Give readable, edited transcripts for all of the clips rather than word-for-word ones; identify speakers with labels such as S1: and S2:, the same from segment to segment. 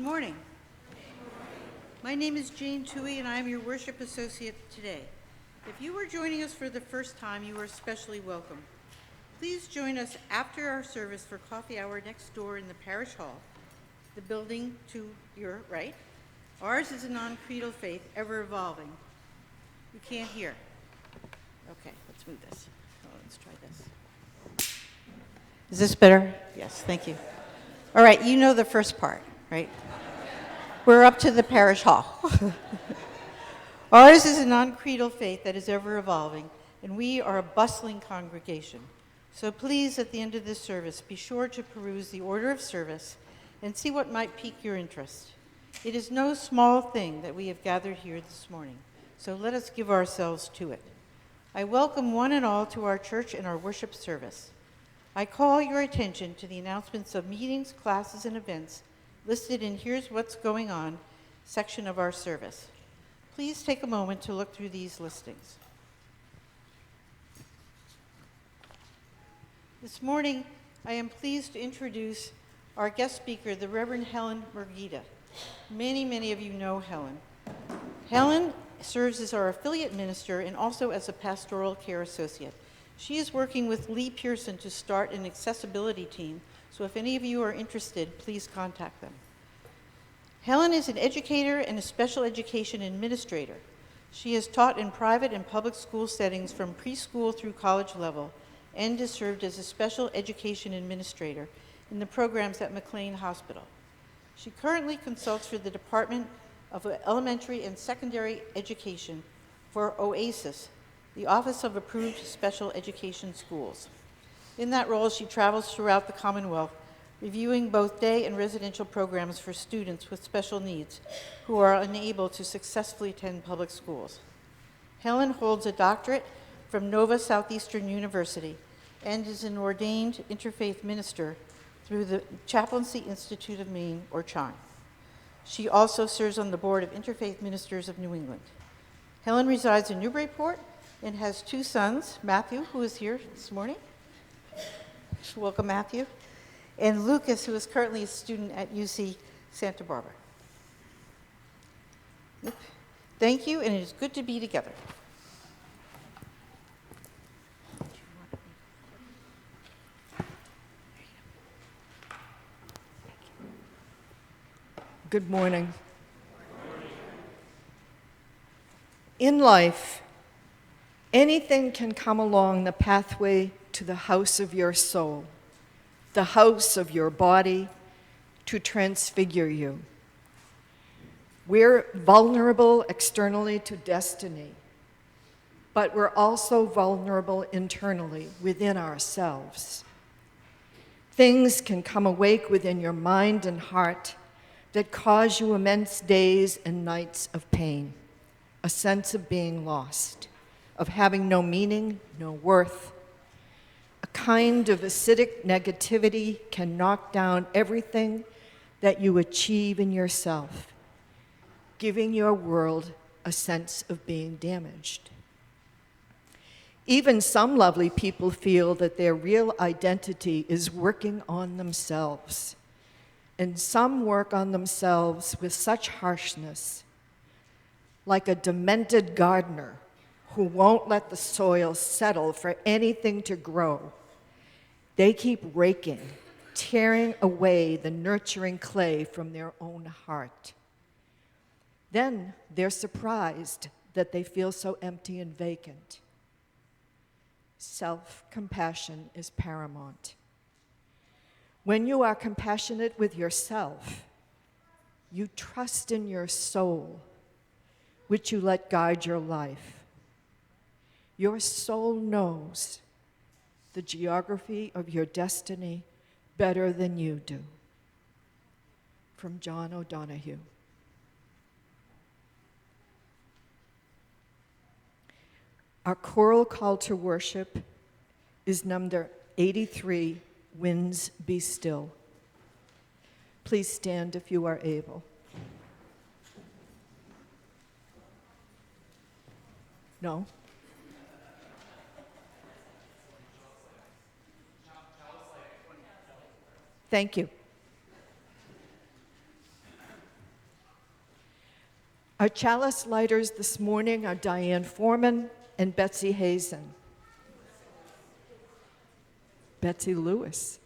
S1: morning. My name is Jane Toohey, and I am your worship associate today. If you are joining us for the first time, you are especially welcome. Please join us after our service for coffee hour next door in the parish hall, the building to your right. Ours is a non-creedal faith, ever evolving. You can't hear. Okay, let's move this. Oh, let's try this. Is this better? Yes, thank you. All right, you know the first part, right? We're up to the parish hall. Ours is a non-creedal faith that is ever evolving, and we are a bustling congregation. So please, at the end of this service, be sure to peruse the order of service and see what might pique your interest. It is no small thing that we have gathered here this morning, so let us give ourselves to it. I welcome one and all to our church and our worship service. I call your attention to the announcements of meetings, classes, and events listed in Here's What's Going On section of our service. Please take a moment to look through these listings. This morning, I am pleased to introduce our guest speaker, the Reverend Helen Murguida. Many of you know Helen. Helen serves as our affiliate minister and also as a pastoral care associate. She is working with Lee Pearson to start an accessibility team, so if any of you are interested, please contact them. Helen is an educator and a special education administrator. She has taught in private and public school settings from preschool through college level and has served as a special education administrator in the programs at McLean Hospital. She currently consults for the Department of Elementary and Secondary Education for OASIS, the Office of Approved Special Education Schools. In that role, she travels throughout the Commonwealth, reviewing both day and residential programs for students with special needs who are unable to successfully attend public schools. Helen holds a doctorate from Nova Southeastern University and is an ordained interfaith minister through the Chaplaincy Institute of Maine, or CHIME. She also serves on the board of Interfaith Ministers of New England. Helen resides in Newburyport and has two sons, Matthew, who is here this morning. Welcome, Matthew. And Lucas, who is currently a student at UC Santa Barbara. Thank you, and it is good to be together.
S2: Good morning. In life, anything can come along the pathway to the house of your soul, the house of your body, to transfigure you. We're vulnerable externally to destiny, but we're also vulnerable internally within ourselves. Things can come awake within your mind and heart that cause you immense days and nights of pain, a sense of being lost, of having no meaning, no worth. A kind of acidic negativity can knock down everything that you achieve in yourself, giving your world a sense of being damaged. Even some lovely people feel that their real identity is working on themselves, and some work on themselves with such harshness, like a demented gardener who won't let the soil settle for anything to grow. They keep raking, tearing away the nurturing clay from their own heart. Then they're surprised that they feel so empty and vacant. Self-compassion is paramount. When you are compassionate with yourself, you trust in your soul, which you let guide your life. Your soul knows the geography of your destiny better than you do. From John O'Donohue. Our choral call to worship is number 83, Winds Be Still. Please stand if you are able. No? Thank you. Our chalice lighters this morning are Diane Foreman and Betsy Hazen. Betsy Lewis.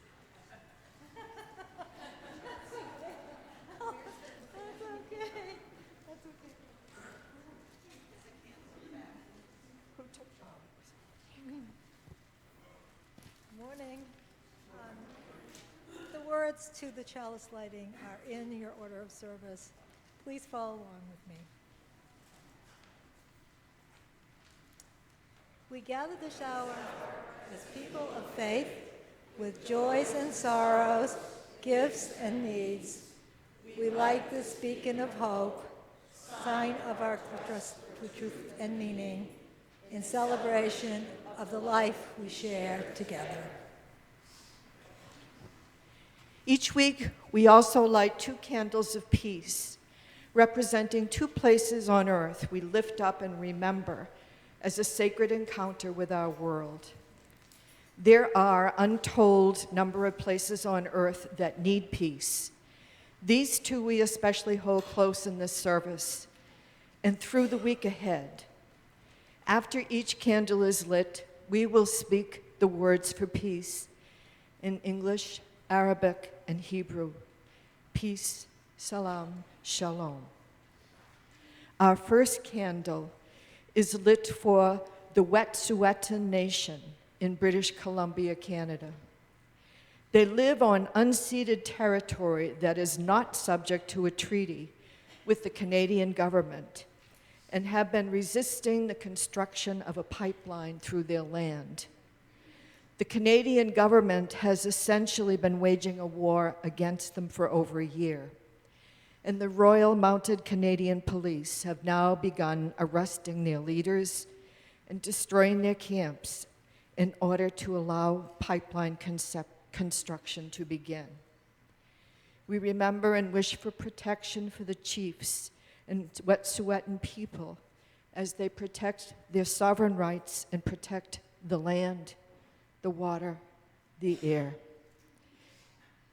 S3: Morning. The words to the chalice lighting are in your order of service. Please follow along with me. We gather this hour as people of faith with joys and sorrows, gifts and needs. We light this beacon of hope, sign of our trust to truth and meaning, in celebration of the life we share together.
S2: Each week, we also light 2 candles of peace, representing 2 places on earth we lift up and remember as a sacred encounter with our world. There are untold number of places on earth that need peace. These 2 we especially hold close in this service and through the week ahead. After each candle is lit, we will speak the words for peace in English, Arabic, and Hebrew. Peace, salam, shalom. Our first candle is lit for the Wet'suwet'en Nation in British Columbia, Canada. They live on unceded territory that is not subject to a treaty with the Canadian government and have been resisting the construction of a pipeline through their land. The Canadian government has essentially been waging a war against them for over a year, and the Royal Mounted Canadian Police have now begun arresting their leaders and destroying their camps in order to allow pipeline construction to begin. We remember and wish for protection for the chiefs and Wet'suwet'en people as they protect their sovereign rights and protect the land, the water, the air.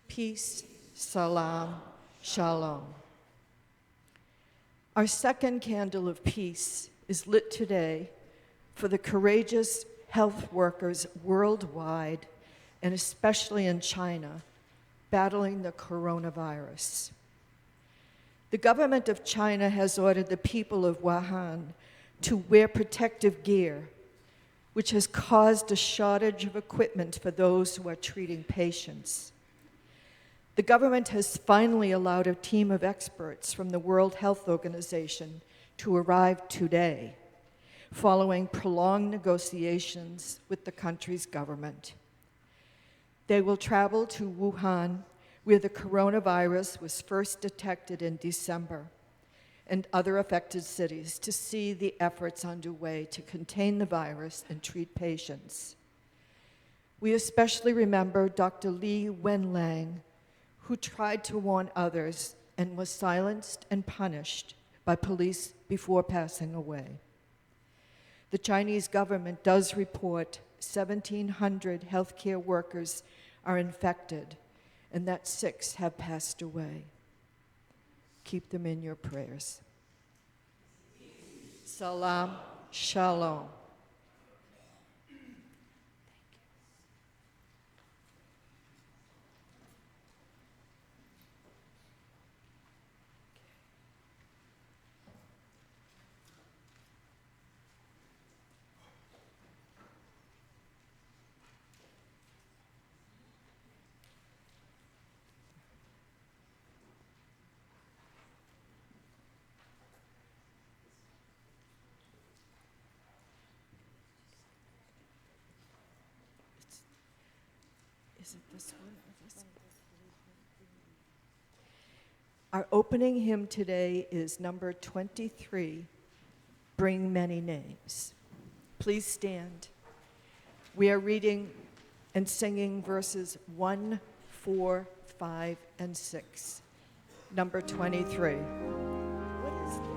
S2: Peace, salam, shalom. Our second candle of peace is lit today for the courageous health workers worldwide, and especially in China, battling the coronavirus. The government of China has ordered the people of Wuhan to wear protective gear, which has caused a shortage of equipment for those who are treating patients. The government has finally allowed a team of experts from the World Health Organization to arrive today, following prolonged negotiations with the country's government. They will travel to Wuhan, where the coronavirus was first detected in December, and other affected cities to see the efforts underway to contain the virus and treat patients. We especially remember Dr. Li Wenliang, who tried to warn others and was silenced and punished by police before passing away. The Chinese government does report 1,700 healthcare workers are infected and that 6 have passed away. Keep them in your prayers. Salam, shalom. Is it this one or this one? Our opening hymn today is number 23, Bring Many Names. Please stand. We are reading and singing verses 1, 4, 5, and 6. Number 23. What is that?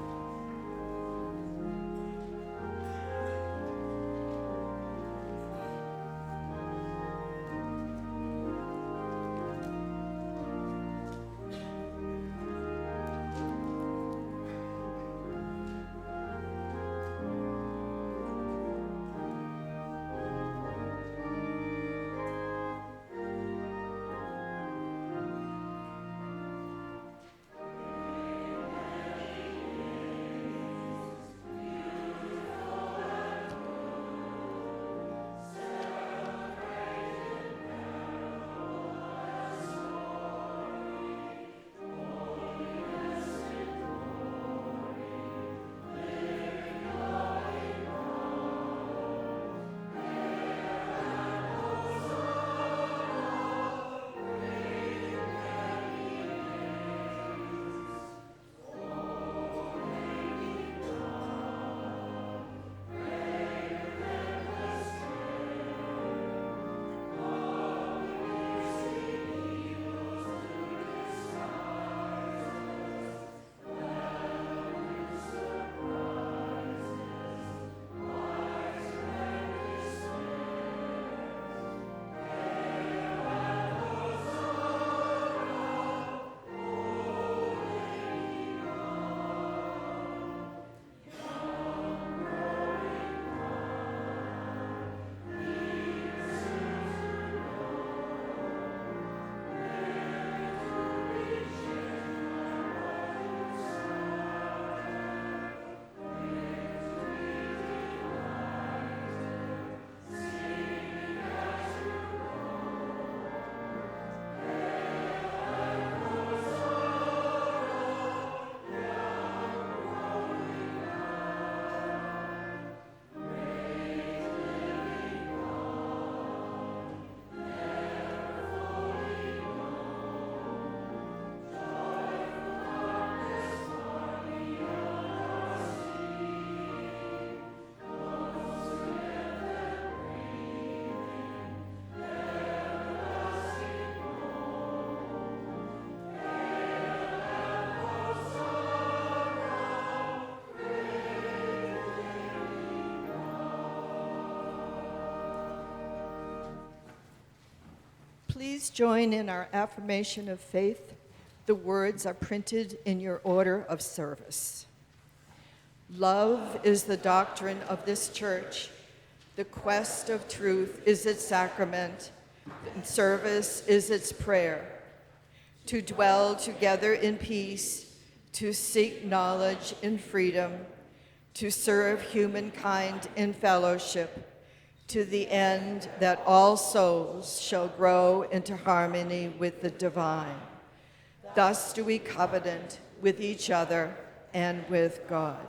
S2: Please join in our affirmation of faith. The words are printed in your order of service. Love is the doctrine of this church. The quest of truth is its sacrament, and service is its prayer. To dwell together in peace, to seek knowledge in freedom, to serve humankind in fellowship, to the end that all souls shall grow into harmony with the divine. Thus do we covenant with each other and with God.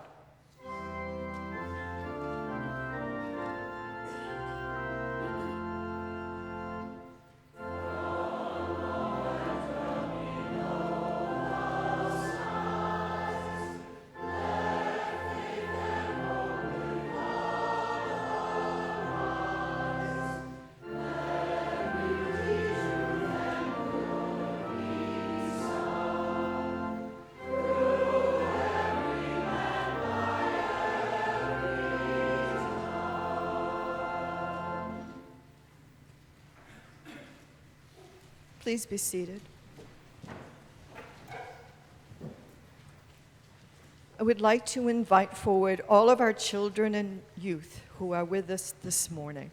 S2: Please be seated. I would like to invite forward all of our children and youth who are with us this morning.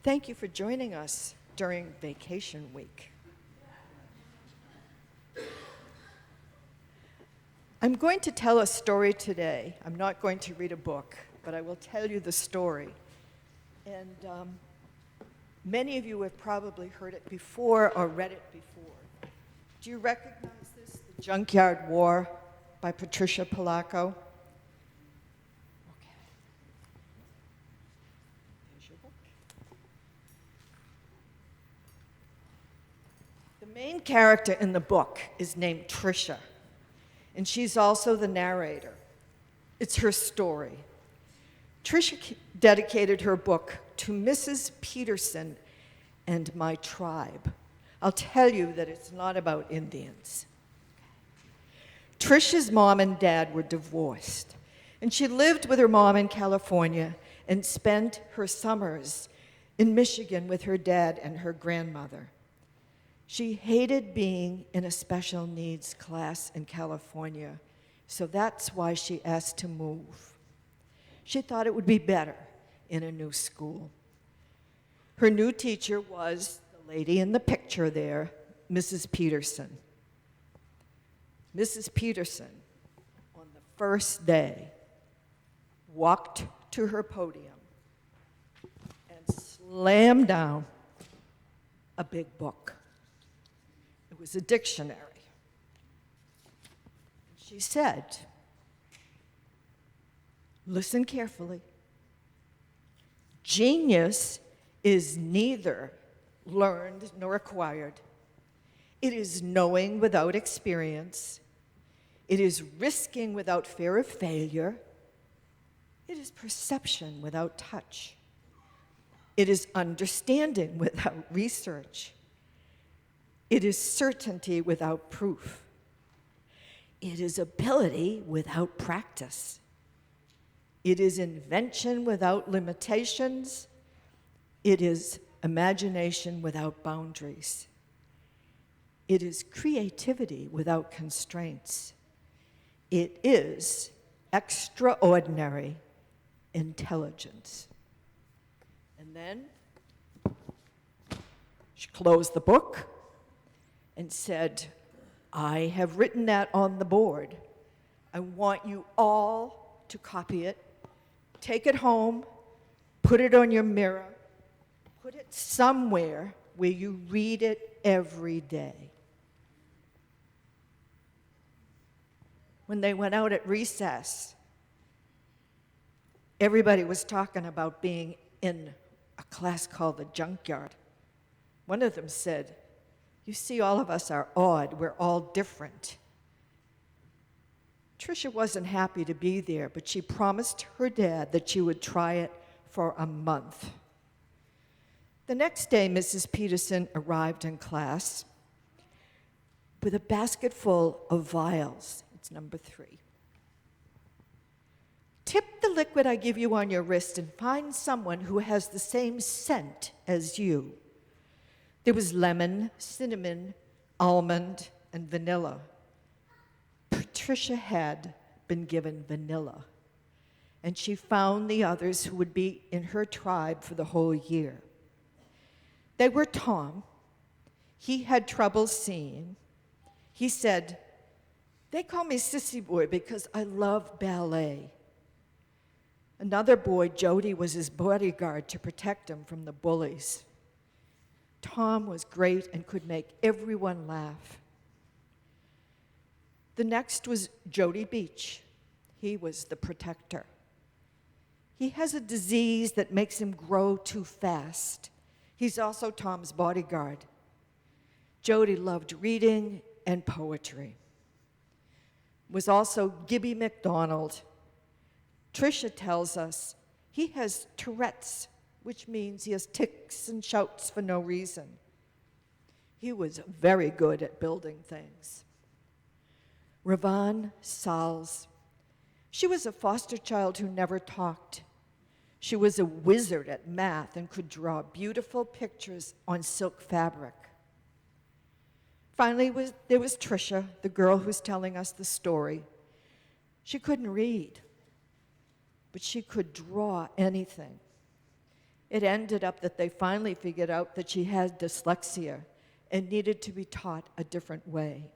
S2: Thank you for joining us during vacation week. I'm going to tell a story today. I'm not going to read a book, but I will tell you the story. And many of you have probably heard it before or read it before. Do you recognize this, The Junkyard War by Patricia Polacco? The main character in the book is named Tricia, and she's also the narrator. It's her story. Tricia dedicated her book to Mrs. Peterson and my tribe. I'll tell you that it's not about Indians. Tricia's mom and dad were divorced, and she lived with her mom in California and spent her summers in Michigan with her dad and her grandmother. She hated being in a special needs class in California, so that's why she asked to move. She thought it would be better in a new school. Her new teacher was the lady in the picture there, Mrs. Peterson. Mrs. Peterson, on the first day, walked to her podium and slammed down a big book. It was a dictionary. She said, listen carefully. Genius is neither learned nor acquired. It is knowing without experience. It is risking without fear of failure. It is perception without touch. It is understanding without research. It is certainty without proof. It is ability without practice. It is invention without limitations. It is imagination without boundaries. It is creativity without constraints. It is extraordinary intelligence. And then she closed the book and said, I have written that on the board. I want you all to copy it, take it home, put it on your mirror, put it somewhere where you read it every day. when they went out at recess, everybody was talking about being in a class called the junkyard. One of them said, "You see, all of us are odd. We're all different." Tricia wasn't happy to be there, but she promised her dad that she would try it for a month. The next day, Mrs. Peterson arrived in class with a basket full of vials. It's number 3. Tip the liquid I give you on your wrist and find someone who has the same scent as you. There was lemon, cinnamon, almond, and vanilla. Patricia had been given vanilla, and she found the others who would be in her tribe for the whole year. They were Tom. He had trouble seeing. He said, "They call me Sissy Boy because I love ballet." Another boy, Jody, was his bodyguard to protect him from the bullies. Tom was great and could make everyone laugh. The next was Jody Beach. He was the protector. He has a disease that makes him grow too fast. He's also Tom's bodyguard. Jody loved reading and poetry. Was also Gibby McDonald. Tricia tells us he has Tourette's, which means he has tics and shouts for no reason. He was very good at building things. Ravon Sals. She was a foster child who never talked. She was a wizard at math and could draw beautiful pictures on silk fabric. Finally, there was Tricia, the girl who's telling us the story. She couldn't read, but she could draw anything. It ended up that they finally figured out that she had dyslexia and needed to be taught a different way.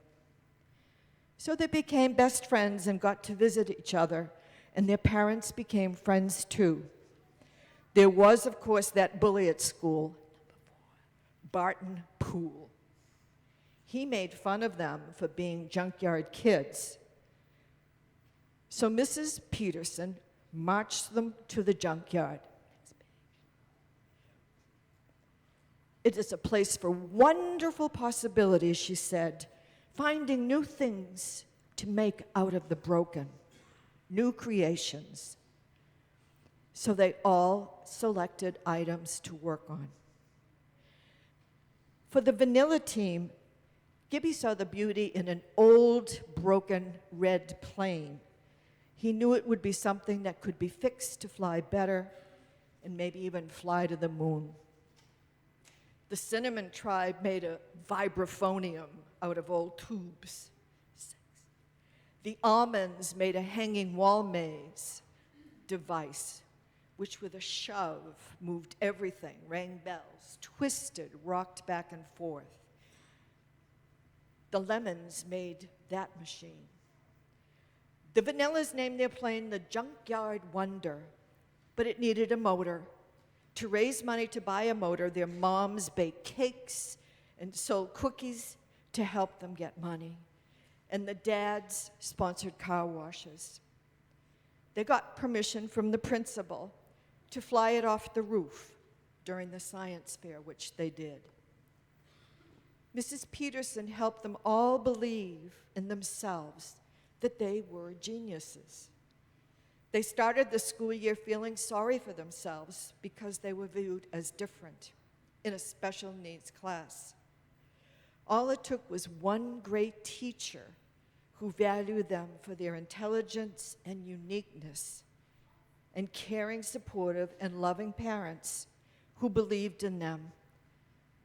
S2: So they became best friends and got to visit each other, and their parents became friends too. There was, of course, that bully at school, Barton Poole. He made fun of them for being junkyard kids. So Mrs. Peterson marched them to the junkyard. It is a place for wonderful possibilities, she said, finding new things to make out of the broken, new creations. So they all selected items to work on. For the vanilla team, Gibby saw the beauty in an old, broken red plane. He knew it would be something that could be fixed to fly better and maybe even fly to the moon. The cinnamon tribe made a vibraphonium out of old tubes. The almonds made a hanging wall maze device, which with a shove moved everything, rang bells, twisted, rocked back and forth. The lemons made that machine. The vanillas named their plane the Junkyard Wonder, but it needed a motor. To raise money to buy a motor, their moms baked cakes and sold cookies to help them get money. And the dads sponsored car washes. They got permission from the principal to fly it off the roof during the science fair, which they did. Mrs. Peterson helped them all believe in themselves that they were geniuses. They started the school year feeling sorry for themselves because they were viewed as different in a special needs class. All it took was one great teacher who valued them for their intelligence and uniqueness, and caring, supportive, and loving parents who believed in them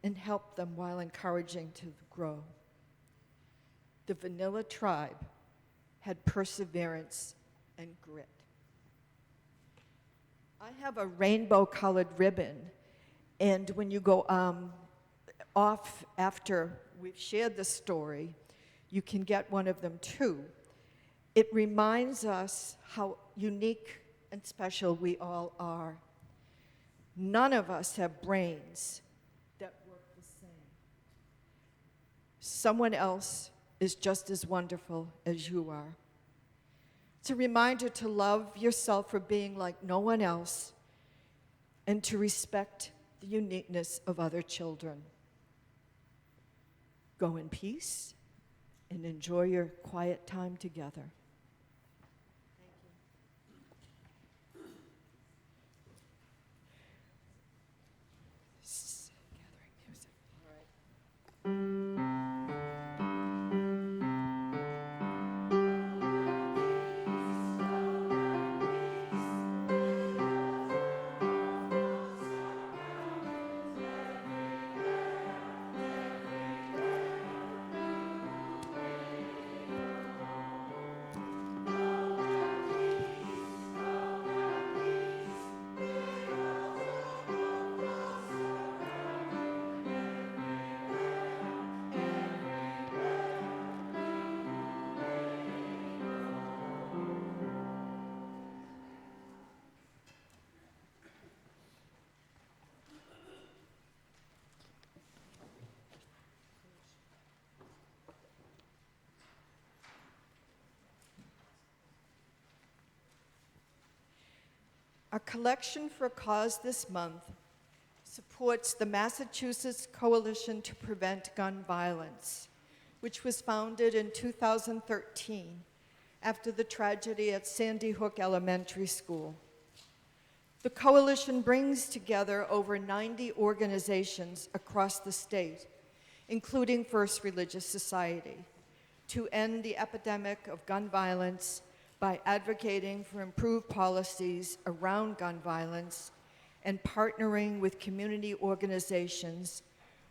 S2: and helped them while encouraging to grow. The vanilla tribe had perseverance and grit. I have a rainbow-colored ribbon, and when you go off after we've shared the story, you can get one of them too. It reminds us how unique and special we all are. None of us have brains that work the same. Someone else is just as wonderful as you are. It's a reminder to love yourself for being like no one else and to respect the uniqueness of other children. Go in peace and enjoy your quiet time together. Gathering music. All right. Our collection for a cause this month supports the Massachusetts Coalition to Prevent Gun Violence, which was founded in 2013 after the tragedy at Sandy Hook Elementary School. The coalition brings together over 90 organizations across the state, including First Religious Society, to end the epidemic of gun violence by advocating for improved policies around gun violence and partnering with community organizations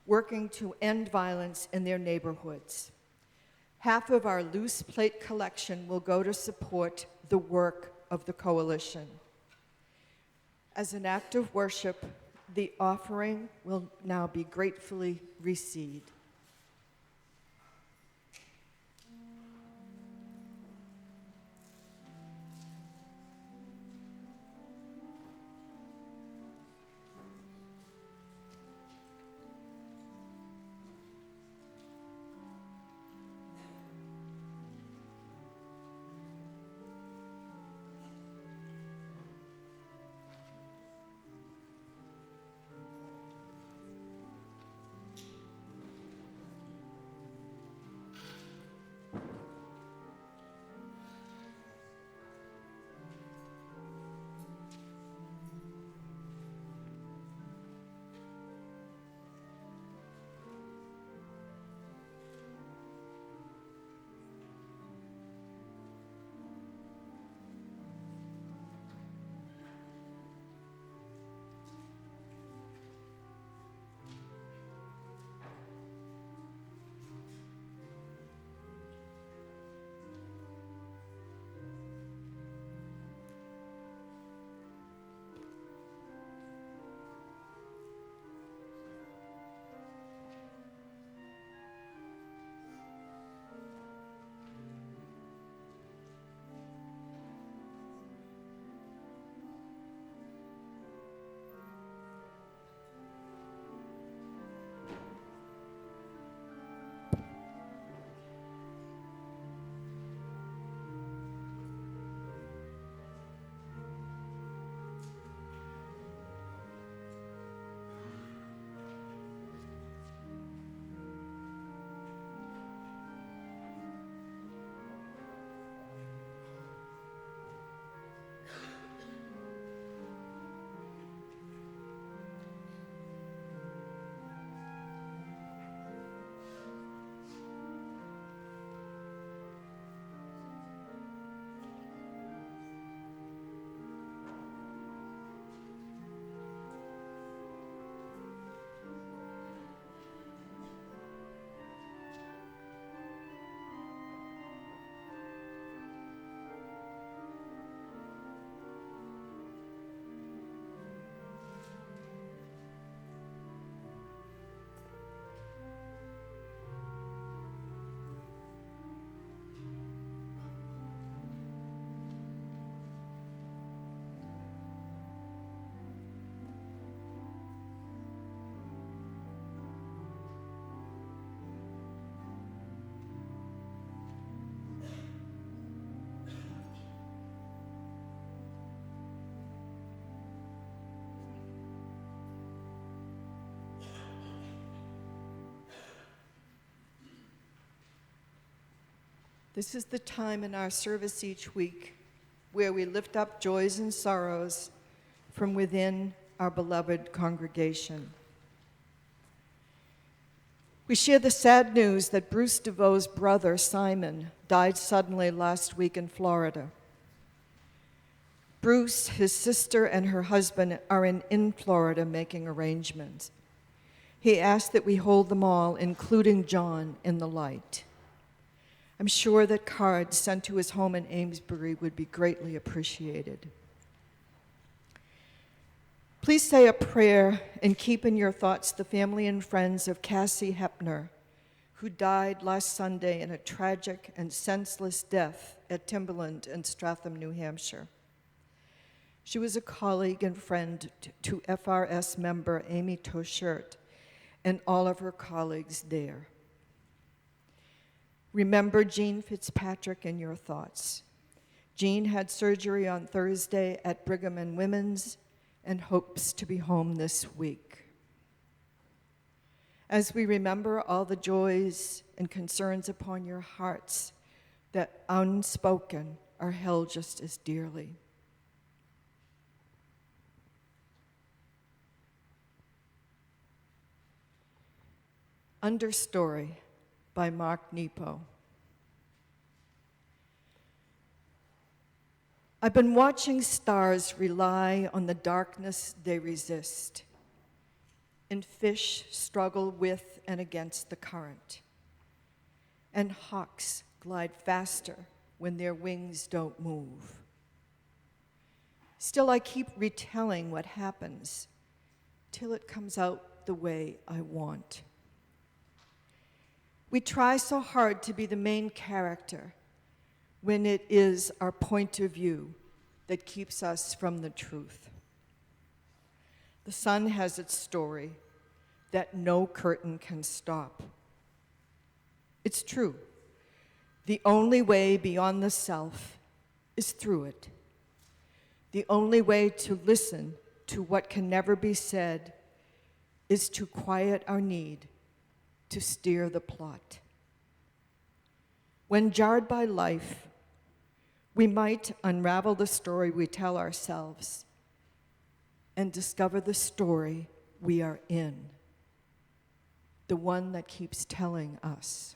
S2: working to end violence in their neighborhoods. Half of our loose plate collection will go to support the work of the coalition. As an act of worship, the offering will now be gratefully received. This is the time in our service each week where we lift up joys and sorrows from within our beloved congregation. We share the sad news that Bruce DeVoe's brother, Simon, died suddenly last week in Florida. Bruce, his sister, and her husband are in Florida making arrangements. He asked that we hold them all, including John, in the light. I'm sure that cards sent to his home in Amesbury would be greatly appreciated. Please say a prayer and keep in your thoughts the family and friends of Cassie Hepner, who died last Sunday in a tragic and senseless death at Timberland in Stratham, New Hampshire. She was a colleague and friend to FRS member Amy Toshert and all of her colleagues there. Remember Jean Fitzpatrick in your thoughts. Jean had surgery on Thursday at Brigham and Women's and hopes to be home this week. As we remember all the joys and concerns upon your hearts that unspoken are held just as dearly. Understory by Mark Nepo. I've been watching stars rely on the darkness they resist, and fish struggle with and against the current, and hawks glide faster when their wings don't move. Still, I keep retelling what happens till it comes out the way I want. We try so hard to be the main character when it is our point of view that keeps us from the truth. The sun has its story that no curtain can stop. It's true. The only way beyond the self is through it. The only way to listen to what can never be said is to quiet our need to steer the plot. When jarred by life, we might unravel the story we tell ourselves and discover the story we are in, the one that keeps telling us.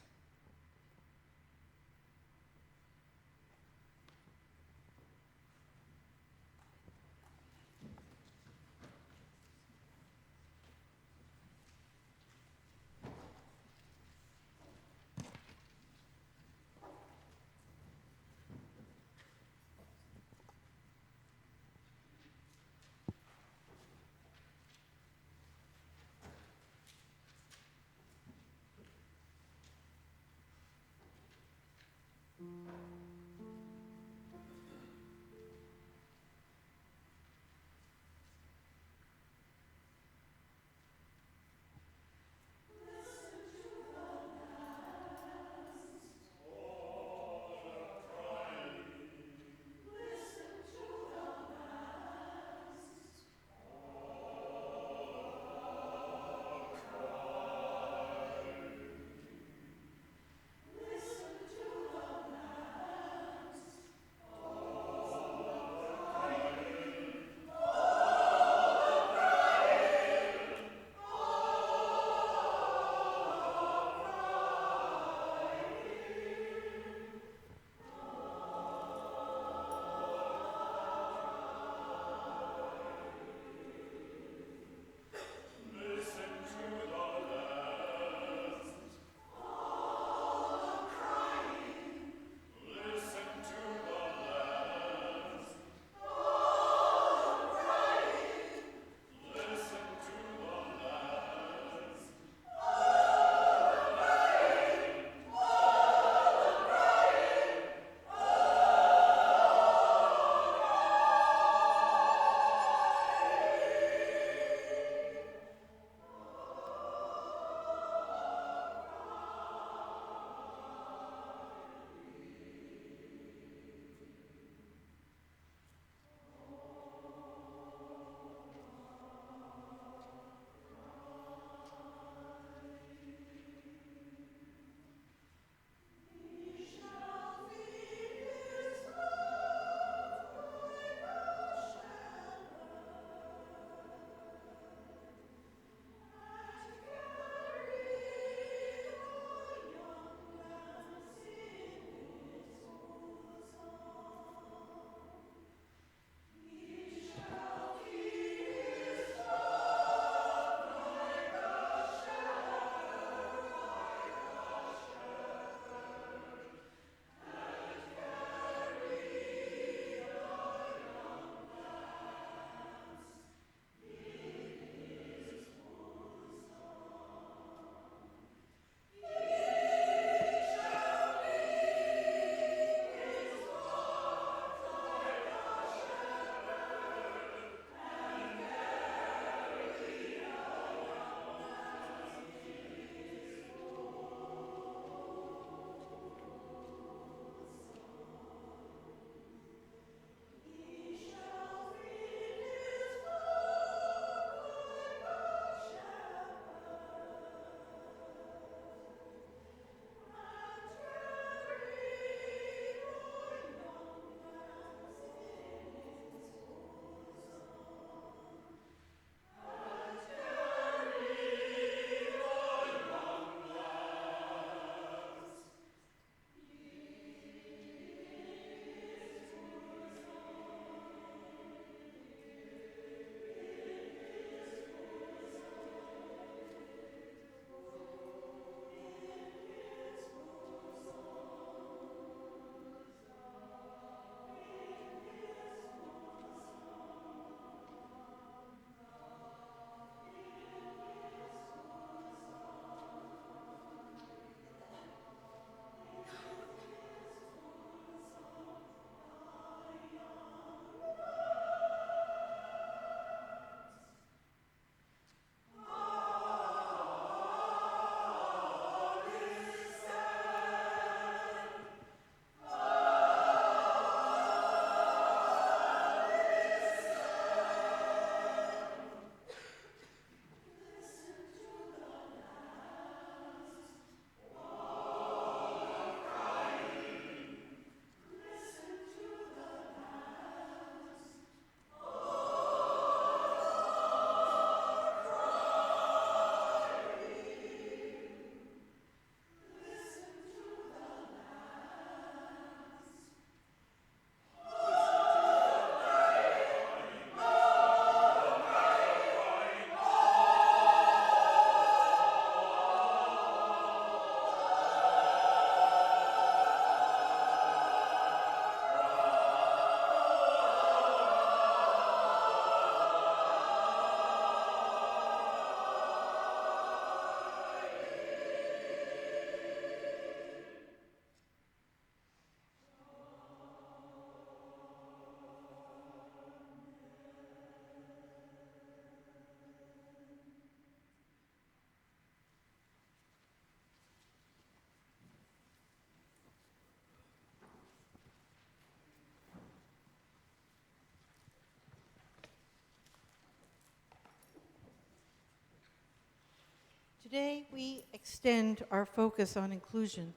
S1: Today, we extend our focus on inclusion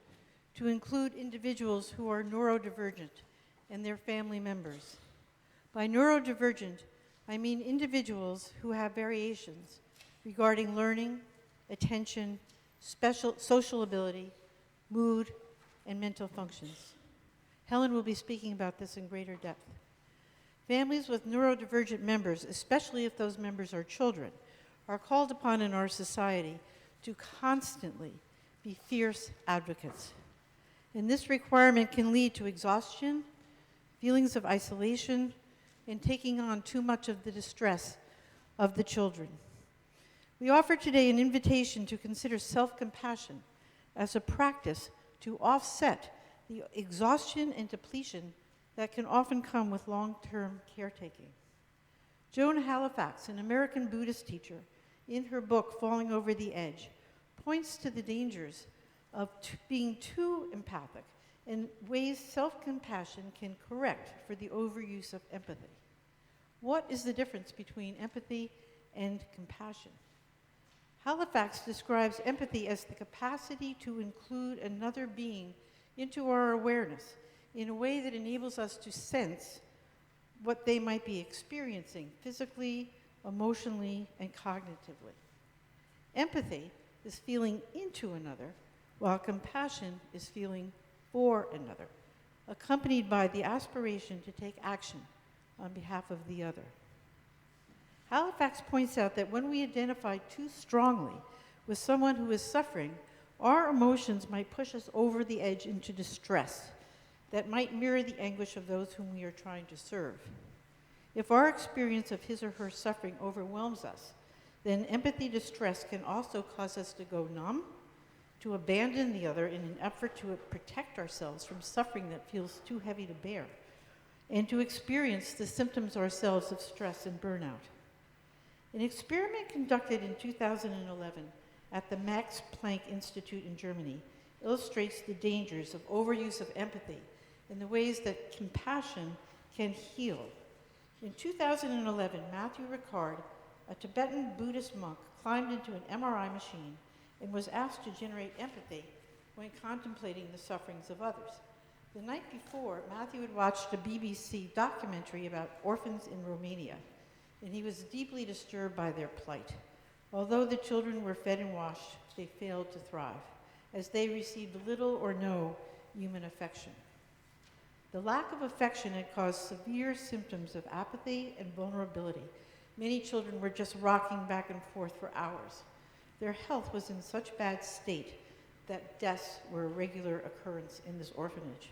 S1: to include individuals who are neurodivergent and their family members. By neurodivergent, I mean individuals who have variations regarding learning, attention, special social ability, mood, and mental functions. Helen will be speaking about this in greater depth. Families with neurodivergent members, especially if those members are children, are called upon in our society to constantly be fierce advocates. And this requirement can lead to exhaustion, feelings of isolation, and taking on too much of the distress of the children. We offer today an invitation to consider self-compassion as a practice to offset the exhaustion and depletion that can often come with long-term caretaking. Joan Halifax, an American Buddhist teacher, in her book, Falling Over the Edge, points to the dangers of being too empathic and ways self-compassion can correct for the overuse of empathy. What is the difference between empathy and compassion? Halifax describes empathy as the capacity to include another being into our awareness in a way that enables us to sense what they might be experiencing physically, emotionally, and cognitively. Empathy is feeling into another, while compassion is feeling for another, accompanied by the aspiration to take action on behalf of the other. Halifax points out that when we identify too strongly with someone who is suffering, our emotions might push us over the edge into distress that might mirror the anguish of those whom we are trying to serve. If our experience of his or her suffering overwhelms us, then empathy distress can also cause us to go numb, to abandon the other in an effort to protect ourselves from suffering that feels too heavy to bear, and to experience the symptoms ourselves of stress and burnout. An experiment conducted in 2011 at the Max Planck Institute in Germany illustrates the dangers of overuse of empathy and the ways that compassion can heal. In 2011, Matthew Ricard, a Tibetan Buddhist monk, climbed into an MRI machine and was asked to generate empathy when contemplating the sufferings of others. The night before, Matthew had watched a BBC documentary about orphans in Romania, and he was deeply disturbed by their plight. Although the children were fed and washed, they failed to thrive, as they received little or no human affection. The lack of affection had caused severe symptoms of apathy and vulnerability. Many children were just rocking back and forth for hours. Their health was in such bad state that deaths were a regular occurrence in this orphanage.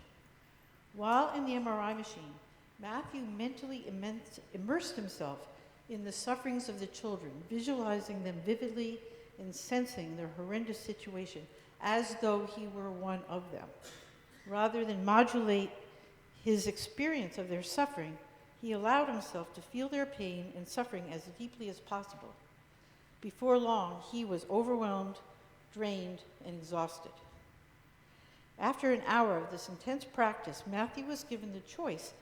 S1: While in the MRI machine, Matthew mentally immersed himself in the sufferings of the children, visualizing them vividly and sensing their horrendous situation as though he were one of them. Rather than modulate his experience of their suffering, he allowed himself to feel their pain and suffering as deeply as possible. Before long, he was overwhelmed, drained, and exhausted. After an hour of this intense practice, Matthew was given the choice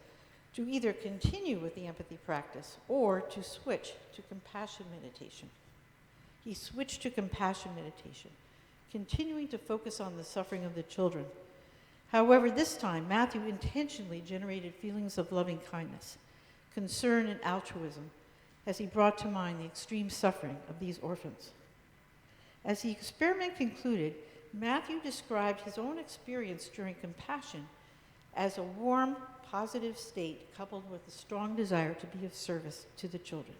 S1: to either continue with the empathy practice or to switch to compassion meditation. He switched to compassion meditation, continuing to focus on the suffering of the children. However, this time, Matthew intentionally generated feelings of loving kindness, concern, and altruism as he brought to mind the extreme suffering of these orphans. As the experiment concluded, Matthew described his own experience during compassion as a warm, positive state coupled with a strong desire to be of service to the children.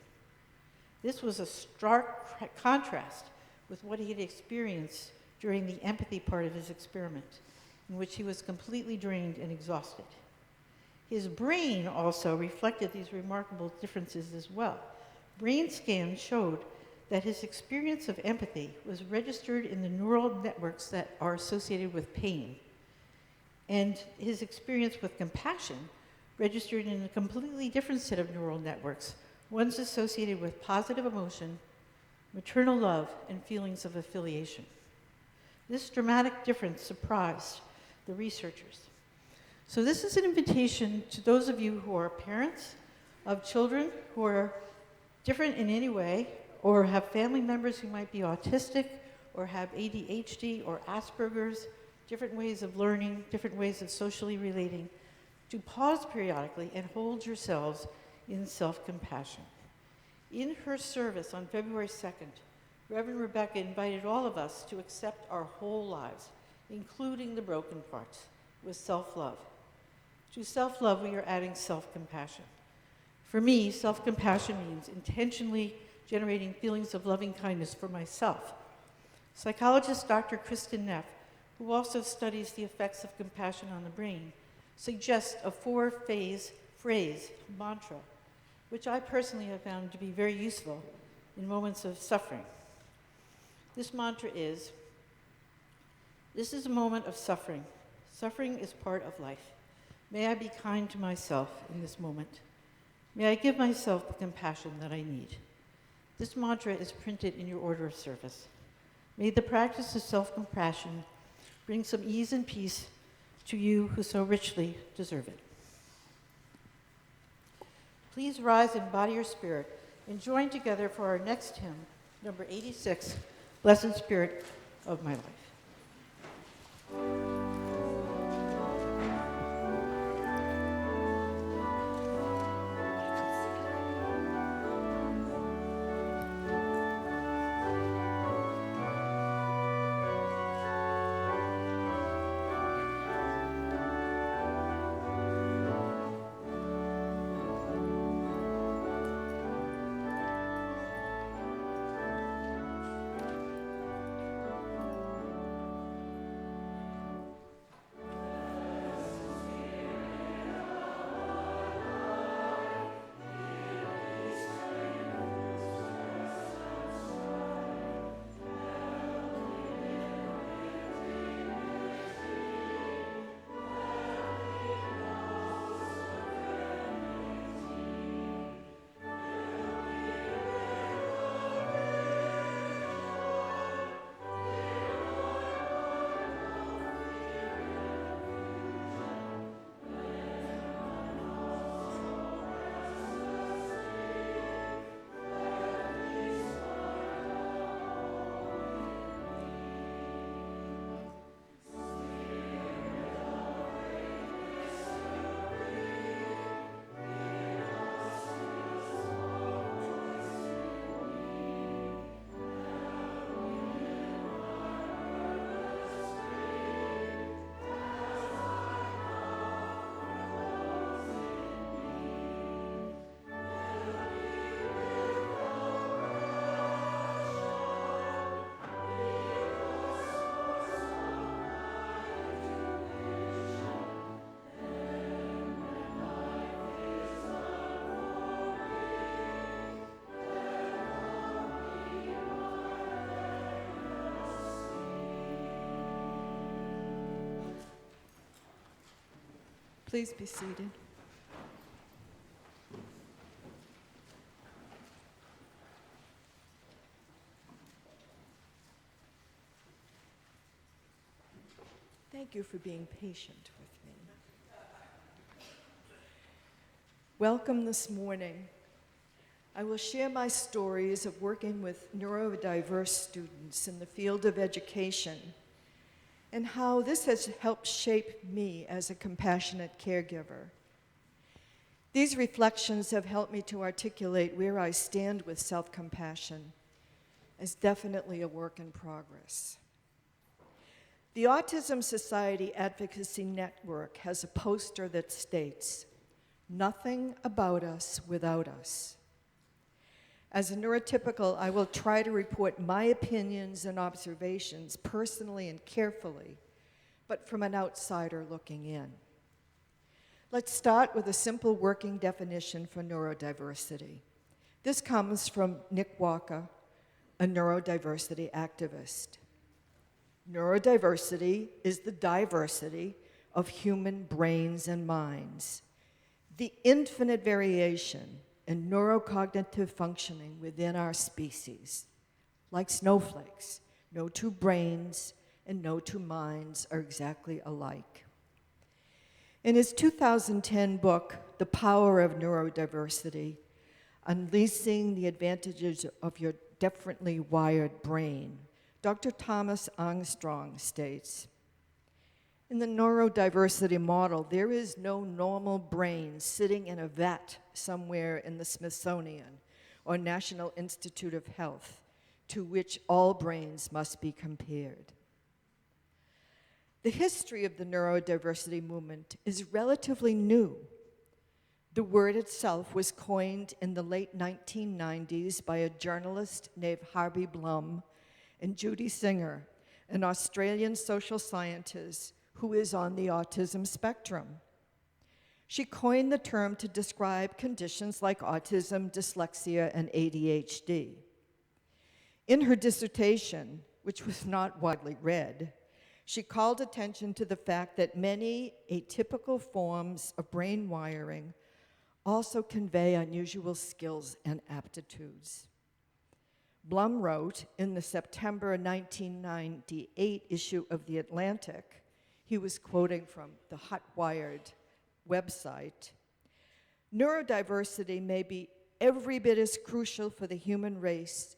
S1: This was a stark contrast with what he had experienced during the empathy part of his experiment, in which he was completely drained and exhausted. His brain also reflected these remarkable differences as well. Brain scans showed that his experience of empathy was registered in the neural networks that are associated with pain, and his experience with compassion registered in a completely different set of neural networks, ones associated with positive emotion, maternal love, and feelings of affiliation. This dramatic difference surprised the researchers. So this is an invitation to those of you who are parents of children who are different in any way, or have family members who might be autistic or have ADHD or Asperger's, different ways of learning, different ways of socially relating, to pause periodically and hold yourselves in self-compassion. In her service on February 2nd, Reverend Rebecca invited all of us to accept our whole lives, including the broken parts, with self-love. To self-love, we are adding self-compassion. For me, self-compassion means intentionally generating feelings of loving kindness for myself. Psychologist Dr. Kristen Neff, who also studies the effects of compassion on the brain, suggests a 4-phase phrase mantra, which I personally have found to be very useful in moments of suffering. This mantra is, this is a moment of suffering. Suffering is part of life. May I be kind to myself in this moment. May I give myself the compassion that I need. This mantra is printed in your order of service. May the practice of self-compassion bring some ease and peace to you who so richly deserve it. Please rise in body or spirit and join together for our next hymn, number 86, Blessed Spirit of My Life.
S2: Please be seated. Thank you for being patient with me. Welcome this morning. I will share my stories of working with neurodiverse students in the field of education and how this has helped shape me as a compassionate caregiver. These reflections have helped me to articulate where I stand with self-compassion as definitely a work in progress. The Autism Society Advocacy Network has a poster that states, "Nothing about us without us." As a neurotypical, I will try to report my opinions and observations personally and carefully, but from an outsider looking in. Let's start with a simple working definition for neurodiversity. This comes from Nick Walker, a neurodiversity activist. Neurodiversity is the diversity of human brains and minds, the infinite variation in neurocognitive functioning within our species. Like snowflakes, no two brains and no two minds are exactly alike. In his 2010 book, The Power of Neurodiversity, Unleashing the Advantages of Your Differently Wired Brain, Dr. Thomas Armstrong states, in the neurodiversity model, there is no normal brain sitting in a vat somewhere in the Smithsonian or National Institute of Health to which all brains must be compared. The history of the neurodiversity movement is relatively new. The word itself was coined in the late 1990s by a journalist named Harvey Blum and Judy Singer, an Australian social scientist who is on the autism spectrum. She coined the term to describe conditions like autism, dyslexia, and ADHD. In her dissertation, which was not widely read, she called attention to the fact that many atypical forms of brain wiring also convey unusual skills and aptitudes. Blum wrote in the September 1998 issue of The Atlantic, he was quoting from the Hotwired website, neurodiversity may be every bit as crucial for the human race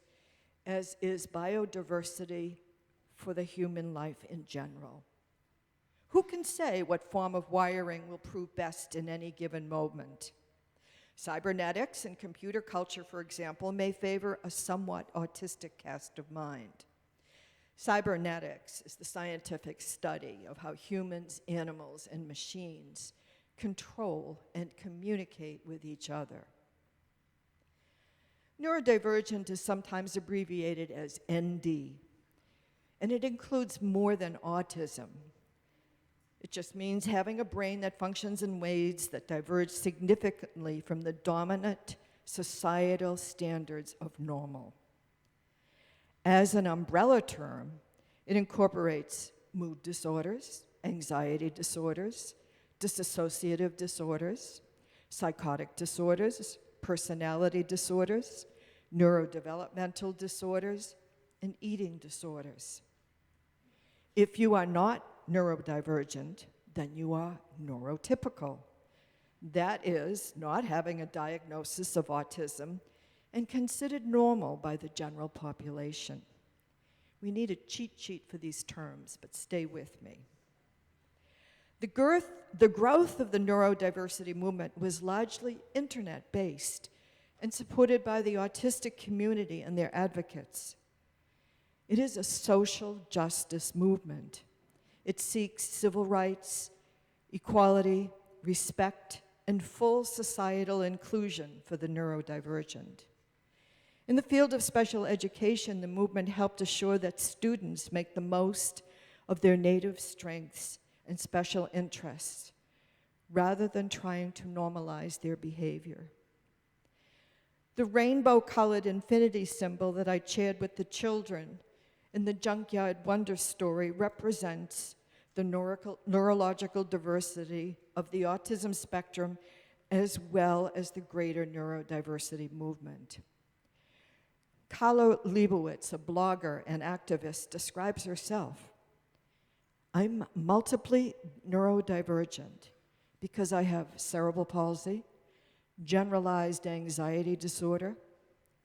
S2: as is biodiversity for the human life in general. Who can say what form of wiring will prove best in any given moment? Cybernetics and computer culture, for example, may favor a somewhat autistic cast of mind. Cybernetics is the scientific study of how humans, animals, and machines control and communicate with each other. Neurodivergent is sometimes abbreviated as ND, and it includes more than autism. It just means having a brain that functions in ways that diverge significantly from the dominant societal standards of normal. As an umbrella term, it incorporates mood disorders, anxiety disorders, dissociative disorders, psychotic disorders, personality disorders, neurodevelopmental disorders, and eating disorders. If you are not neurodivergent, then you are neurotypical. That is, not having a diagnosis of autism and considered normal by the general population. We need a cheat sheet for these terms, but stay with me. The growth of the neurodiversity movement was largely internet-based and supported by the autistic community and their advocates. It is a social justice movement. It seeks civil rights, equality, respect, and full societal inclusion for the neurodivergent. In the field of special education, the movement helped assure that students make the most of their native strengths and special interests, rather than trying to normalize their behavior. The rainbow-colored infinity symbol that I shared with the children in the Junkyard Wonder story represents the neurological diversity of the autism spectrum as well as the greater neurodiversity movement. Carla Leibowitz, a blogger and activist, describes herself, I'm multiply neurodivergent because I have cerebral palsy, generalized anxiety disorder,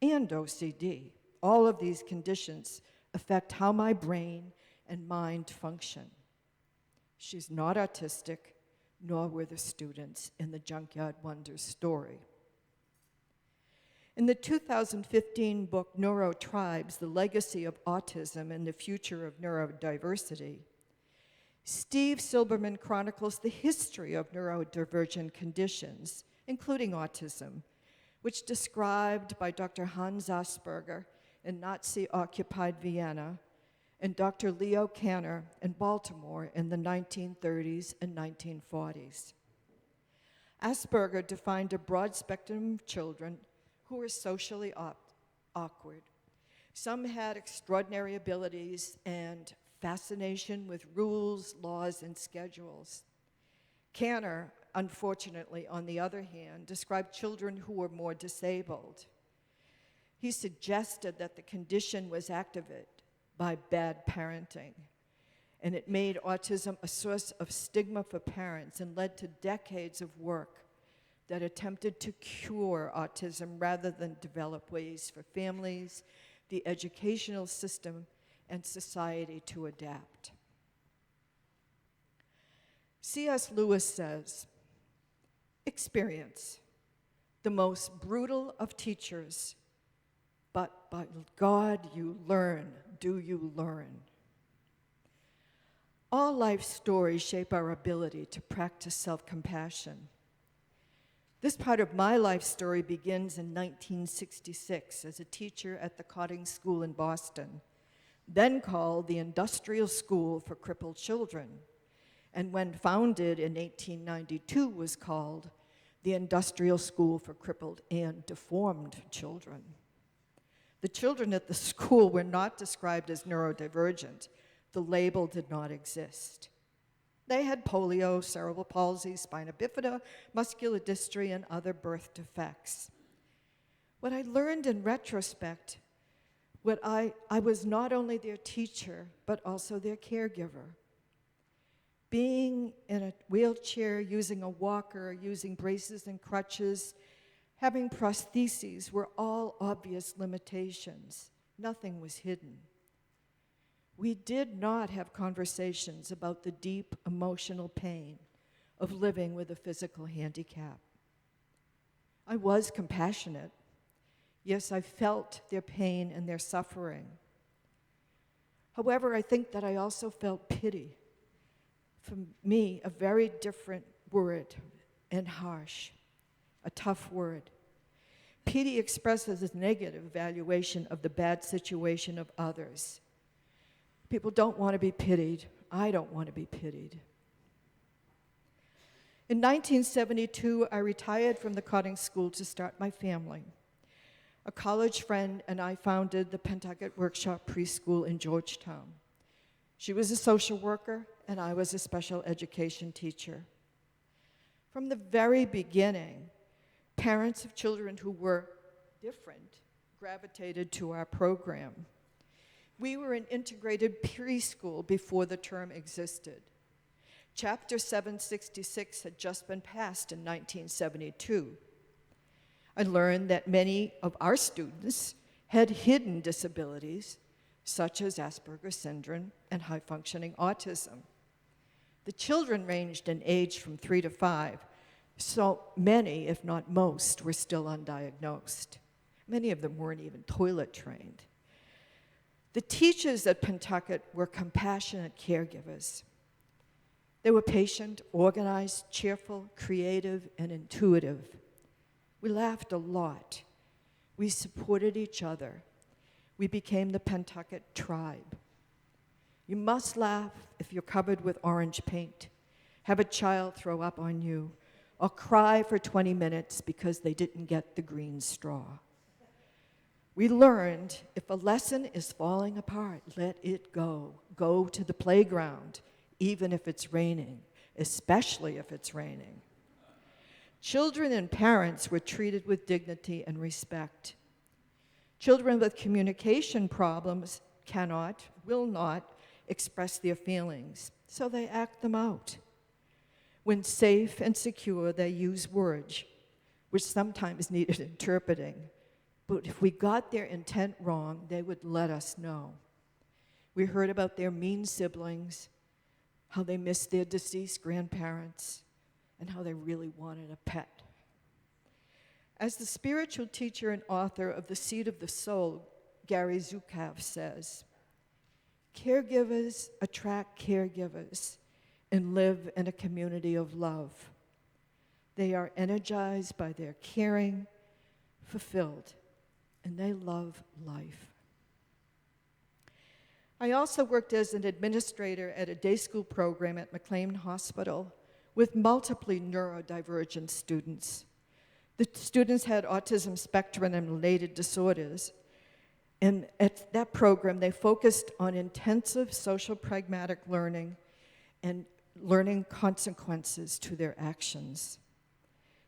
S2: and OCD. All of these conditions affect how my brain and mind function. She's not autistic, nor were the students in the Junkyard Wonders story. In the 2015 book, Neurotribes, The Legacy of Autism and the Future of Neurodiversity, Steve Silberman chronicles the history of neurodivergent conditions, including autism, which described by Dr. Hans Asperger in Nazi-occupied Vienna and Dr. Leo Kanner in Baltimore in the 1930s and 1940s. Asperger defined a broad spectrum of children who were socially awkward. Some had extraordinary abilities and fascination with rules, laws, and schedules. Kanner, unfortunately, on the other hand, described children who were more disabled. He suggested that the condition was activated by bad parenting, and it made autism a source of stigma for parents and led to decades of work that attempted to cure autism rather than develop ways for families, the educational system, and society to adapt. C.S. Lewis says, "Experience, the most brutal of teachers, but by God you learn, do you learn." All life stories shape our ability to practice self-compassion. This part of my life story begins in 1966 as a teacher at the Cotting School in Boston, then called the Industrial School for Crippled Children, and when founded in 1892 was called the Industrial School for Crippled and Deformed Children. The children at the school were not described as neurodivergent. The label did not exist. They had polio, cerebral palsy, spina bifida, muscular dystrophy, and other birth defects. What I learned in retrospect, I was not only their teacher, but also their caregiver. Being in a wheelchair, using a walker, using braces and crutches, having prostheses were all obvious limitations. Nothing was hidden. We did not have conversations about the deep emotional pain of living with a physical handicap. I was compassionate. Yes, I felt their pain and their suffering. However, I think that I also felt pity. For me, a very different word and harsh, a tough word. Pity expresses a negative evaluation of the bad situation of others. People don't want to be pitied. I don't want to be pitied. In 1972, I retired from the Cotting School to start my family. A college friend and I founded the Pentucket Workshop Preschool in Georgetown. She was a social worker, and I was a special education teacher. From the very beginning, parents of children who were different gravitated to our program. We were an integrated preschool before the term existed. Chapter 766 had just been passed in 1972. I learned that many of our students had hidden disabilities, such as Asperger's syndrome and high-functioning autism. The children ranged in age from 3 to 5, so many, if not most, were still undiagnosed. Many of them weren't even toilet trained. The teachers at Pentucket were compassionate caregivers. They were patient, organized, cheerful, creative, and intuitive. We laughed a lot. We supported each other. We became the Pentucket tribe. You must laugh if you're covered with orange paint, have a child throw up on you, or cry for 20 minutes because they didn't get the green straw. We learned if a lesson is falling apart, let it go. Go to the playground, even if it's raining, especially if it's raining. Children and parents were treated with dignity and respect. Children with communication problems cannot, will not express their feelings, so they act them out. When safe and secure, they use words, which sometimes needed interpreting. But if we got their intent wrong, they would let us know. We heard about their mean siblings, how they missed their deceased grandparents, and how they really wanted a pet. As the spiritual teacher and author of The Seed of the Soul, Gary Zukav says, caregivers attract caregivers and live in a community of love. They are energized by their caring, fulfilled, and they love life. I also worked as an administrator at a day school program at McLean Hospital with multiply neurodivergent students. The students had autism spectrum and related disorders, and at that program they focused on intensive social pragmatic learning and learning consequences to their actions.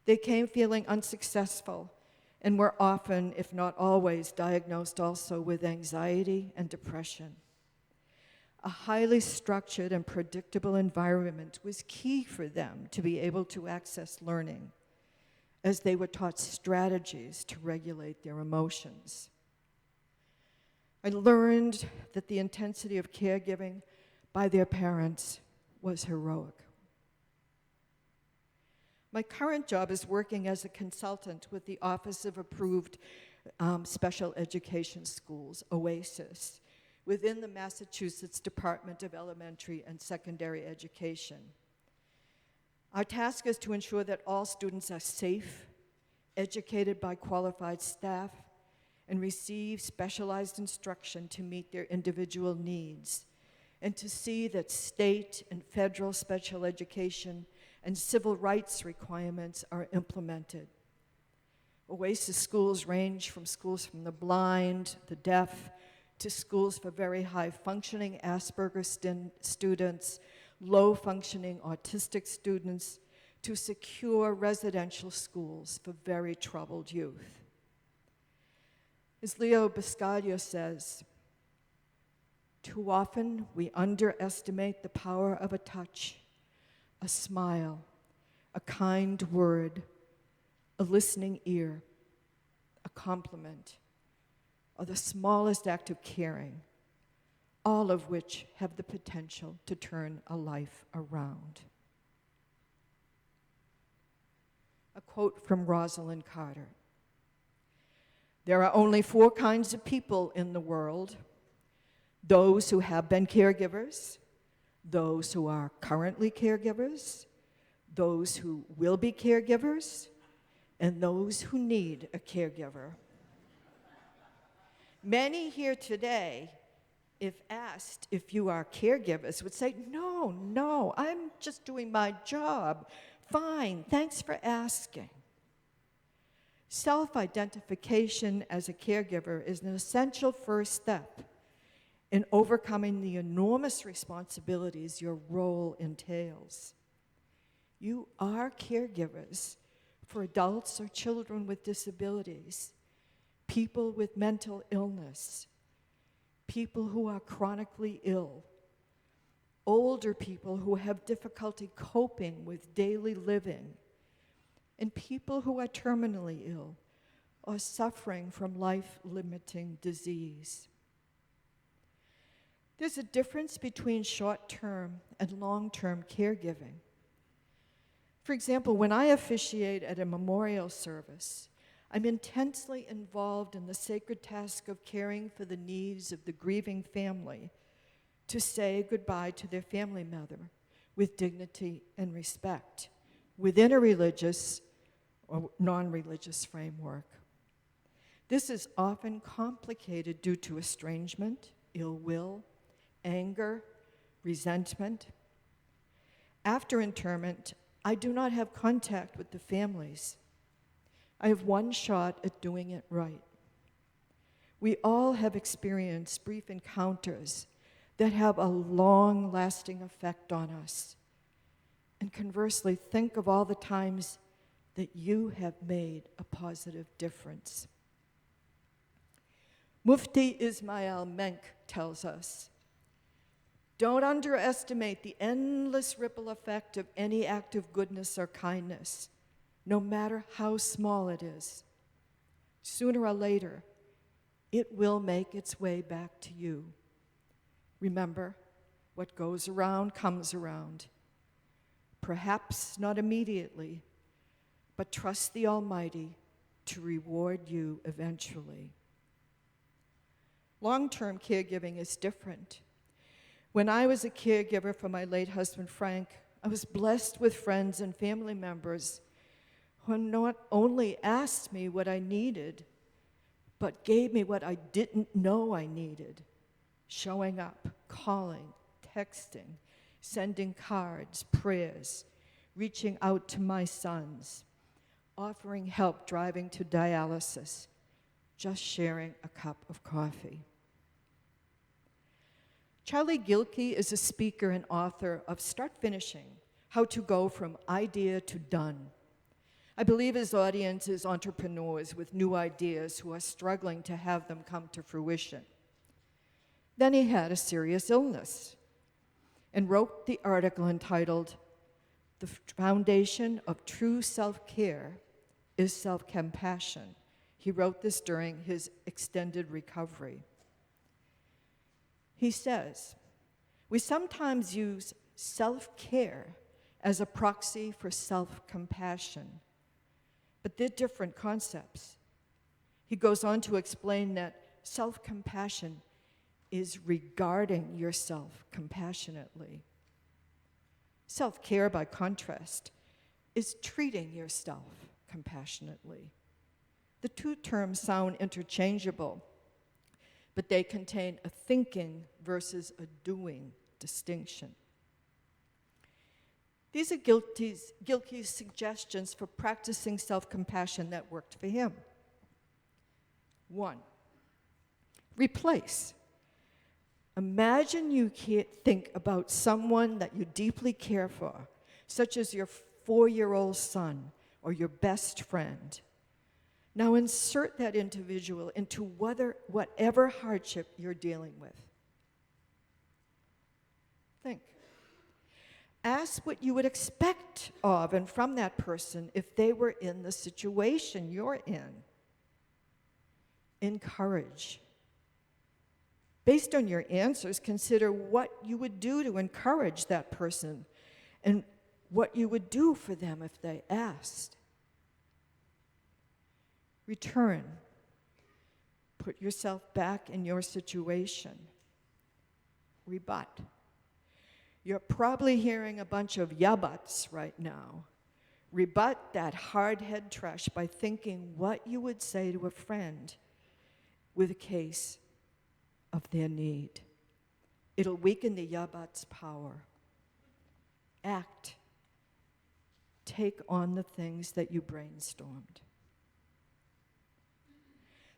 S2: They came feeling unsuccessful and were often, if not always, diagnosed also with anxiety and depression. A highly structured and predictable environment was key for them to be able to access learning, as they were taught strategies to regulate their emotions. I learned that the intensity of caregiving by their parents was heroic. My current job is working as a consultant with the Office of Approved Special Education Schools, OASIS, within the Massachusetts Department of Elementary and Secondary Education. Our task is to ensure that all students are safe, educated by qualified staff, and receive specialized instruction to meet their individual needs, and to see that state and federal special education and civil rights requirements are implemented. OASIS schools range from schools for the blind, the deaf, to schools for very high-functioning Asperger's students, low-functioning autistic students, to secure residential schools for very troubled youth. As Leo Biscaglio says, too often we underestimate the power of a touch, a smile, a kind word, a listening ear, a compliment, or the smallest act of caring, all of which have the potential to turn a life around. A quote from Rosalind Carter. There are only 4 kinds of people in the world: those who have been caregivers, those who are currently caregivers, those who will be caregivers, and those who need a caregiver. Many here today, if asked if you are caregivers, would say, no, I'm just doing my job. Fine, thanks for asking. Self-identification as a caregiver is an essential first step in overcoming the enormous responsibilities your role entails. You are caregivers for adults or children with disabilities, people with mental illness, people who are chronically ill, older people who have difficulty coping with daily living, and people who are terminally ill or suffering from life-limiting disease. There's a difference between short-term and long-term caregiving. For example, when I officiate at a memorial service, I'm intensely involved in the sacred task of caring for the needs of the grieving family to say goodbye to their family member with dignity and respect within a religious or non-religious framework. This is often complicated due to estrangement, ill will, anger, resentment. After interment, I do not have contact with the families. I have one shot at doing it right. We all have experienced brief encounters that have a long-lasting effect on us. And conversely, think of all the times that you have made a positive difference. Mufti Ismail Menk tells us, don't underestimate the endless ripple effect of any act of goodness or kindness, no matter how small it is. Sooner or later, it will make its way back to you. Remember, what goes around comes around. Perhaps not immediately, but trust the Almighty to reward you eventually. Long-term caregiving is different. When I was a caregiver for my late husband, Frank, I was blessed with friends and family members who not only asked me what I needed, but gave me what I didn't know I needed. Showing up, calling, texting, sending cards, prayers, reaching out to my sons, offering help driving to dialysis, just sharing a cup of coffee. Charlie Gilkey is a speaker and author of Start Finishing, How to Go from Idea to Done. I believe his audience is entrepreneurs with new ideas who are struggling to have them come to fruition. Then he had a serious illness and wrote the article entitled, The Foundation of True Self-Care is Self-Compassion. He wrote this during his extended recovery. He says, we sometimes use self-care as a proxy for self-compassion, but they're different concepts. He goes on to explain that self-compassion is regarding yourself compassionately. Self-care, by contrast, is treating yourself compassionately. The two terms sound interchangeable, but they contain a thinking versus a doing distinction. These are Gilkey's suggestions for practicing self-compassion that worked for him. 1, replace. Imagine you can't think about someone that you deeply care for, such as your 4-year-old son or your best friend. Now insert that individual into whatever hardship you're dealing with. Think. Ask what you would expect of and from that person if they were in the situation you're in. Encourage. Based on your answers, consider what you would do to encourage that person and what you would do for them if they asked. Return. Put yourself back in your situation. Rebut. You're probably hearing a bunch of yeah buts right now. Rebut that hard head trash by thinking what you would say to a friend with a case of their need. It'll weaken the yeah but's power. Act. Take on the things that you brainstormed.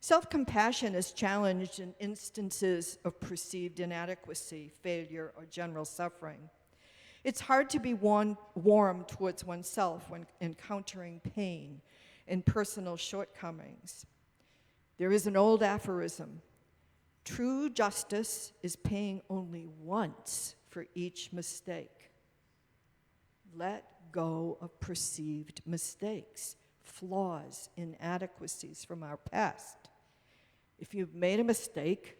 S2: Self-compassion is challenged in instances of perceived inadequacy, failure, or general suffering. It's hard to be warm towards oneself when encountering pain and personal shortcomings. There is an old aphorism: true justice is paying only once for each mistake. Let go of perceived mistakes, flaws, inadequacies from our past. If you've made a mistake,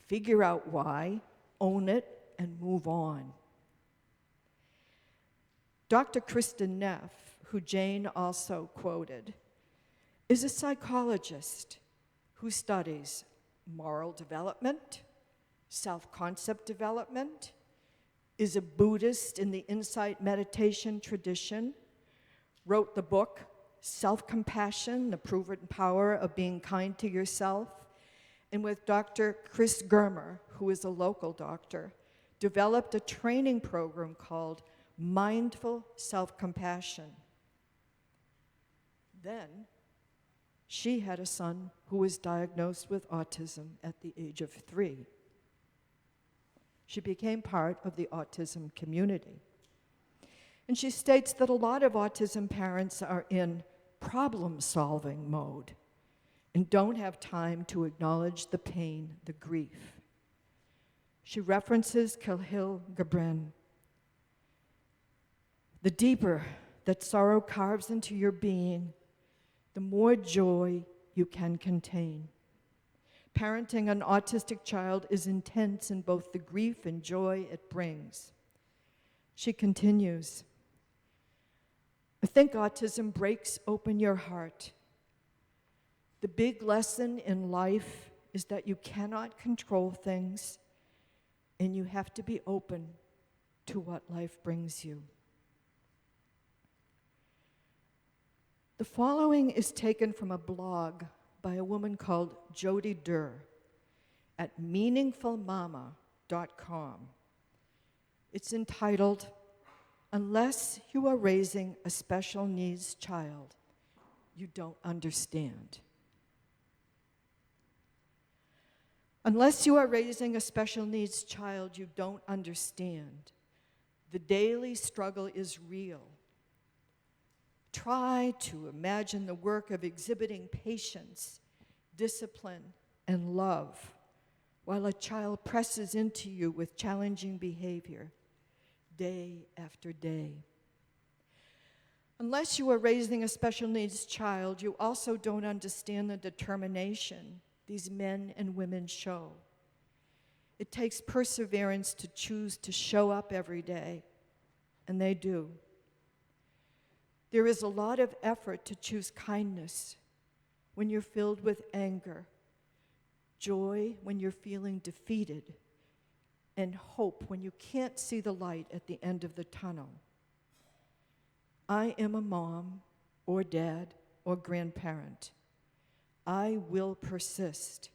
S2: figure out why, own it, and move on. Dr. Kristen Neff, who Jane also quoted, is a psychologist who studies moral development, self-concept development, is a Buddhist in the insight meditation tradition, wrote the book Self-Compassion, The Proven Power of Being Kind to Yourself, and with Dr. Chris Germer, who is a local doctor, developed a training program called Mindful Self-Compassion. Then, she had a son who was diagnosed with autism at the age of 3. She became part of the autism community. And she states that a lot of autism parents are in problem-solving mode and don't have time to acknowledge the pain, the grief. She references Khalil Gibran. The deeper that sorrow carves into your being, the more joy you can contain. Parenting an autistic child is intense in both the grief and joy it brings. She continues, I think autism breaks open your heart. The big lesson in life is that you cannot control things, and you have to be open to what life brings you. The following is taken from a blog by a woman called Jody Durr at meaningfulmama.com. It's entitled, Unless You Are Raising a Special Needs Child, You Don't Understand. Unless you are raising a special needs child, you don't understand. The daily struggle is real. Try to imagine the work of exhibiting patience, discipline, and love while a child presses into you with challenging behavior day after day. Unless you are raising a special needs child, you also don't understand the determination these men and women show. It takes perseverance to choose to show up every day, and they do. There is a lot of effort to choose kindness when you're filled with anger, joy when you're feeling defeated, and hope when you can't see the light at the end of the tunnel. I am a mom or dad or grandparent. I will persist.